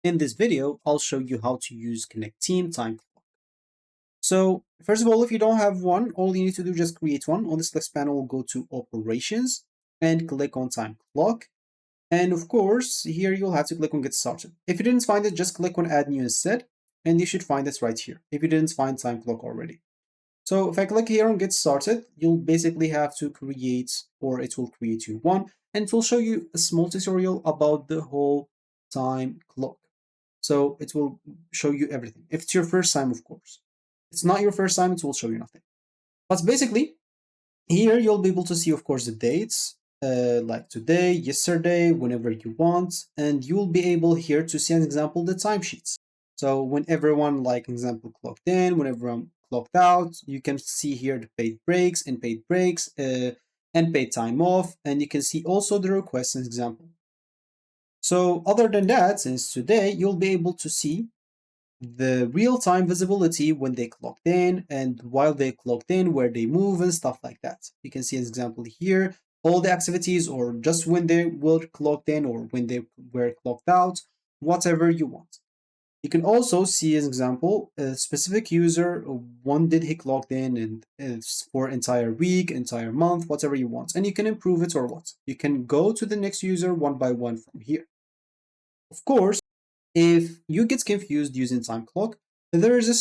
In this video, I'll show you how to use Connecteam Time Clock. So first of all, if you don't have one, all you need to do is just create one. On the select panel, go to Operations and click on Time Clock. And of course, here you'll have to click on Get Started. If you didn't find it, just click on Add New instead, and you should find it right here if you didn't find Time Clock already. So if I click here on Get Started, you'll basically have to create, or it will create you one, and it will show you a small tutorial about the whole time clock. So it will show you everything. If it's your first time, of course. If it's not your first time, it will show you nothing. But basically, here you'll be able to see, of course, the dates, like today, yesterday, whenever you want, and you'll be able here to see, an example, the timesheets. So when everyone, like example, clocked in, whenever I'm clocked out, you can see here the paid breaks, and paid time off, and you can see also the requests, as example. So other than that, since today, you'll be able to see the real-time visibility when they clocked in and while they clocked in, where they move and stuff like that. You can see as example here, all the activities, or just when they were clocked in or when they were clocked out, whatever you want. You can also see as example, a specific user, when did he clocked in, and it's for entire week, entire month, whatever you want. And you can improve it or what. You can go to the next user one by one from here. Of course, if you get confused using time clock, there is a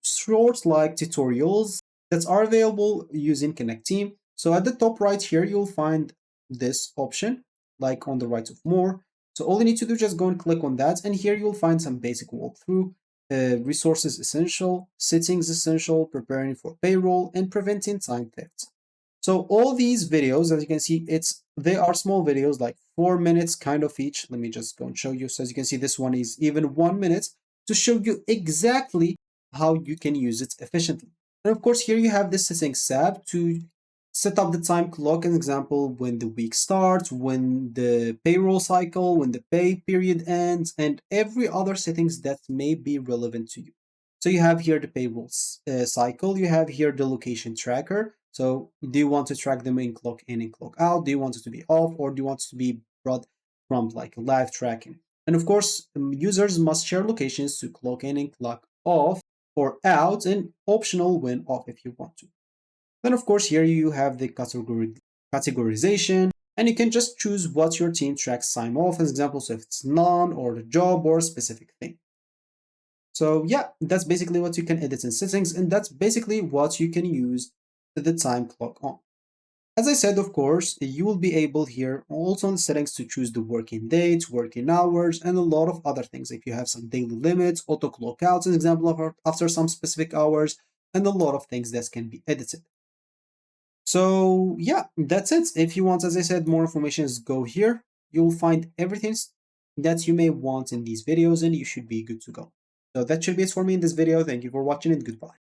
short like tutorials that are available using Connecteam. So at the top right here, you'll find this option, like on the right of more. So all you need to do is just go and click on that. And here you'll find some basic walkthrough, resources essential, settings essential, preparing for payroll, and preventing time theft. So all these videos, as you can see, they are small videos, like 4 minutes kind of each. Let me just go and show you. So as you can see, this one is even 1 minute to show you exactly how you can use it efficiently. And of course, here you have the settings tab to set up the time clock, an example, when the week starts, when the payroll cycle, when the pay period ends, and every other settings that may be relevant to you. So you have here the payroll cycle, you have here the location tracker. So do you want to track them in clock in and clock out? Do you want it to be off, or do you want it to be brought from like live tracking? And of course, users must share locations to clock in and clock off or out, and optional when off if you want to. Then of course, here you have the categorization, and you can just choose what your team tracks time off, as example, so if it's none or the job or a specific thing. So yeah, that's basically what you can edit in settings, and that's basically what you can use the time clock on. As I said, of course, you will be able here also in settings to choose the working dates, working hours, and a lot of other things. If you have some daily limits, auto clock outs, an example of after some specific hours, and a lot of things that can be edited. So yeah, that's it. If you want, as I said, more information, go here. You'll find everything that you may want in these videos, and you should be good to go. So that should be it for me in this video. Thank you for watching, and goodbye.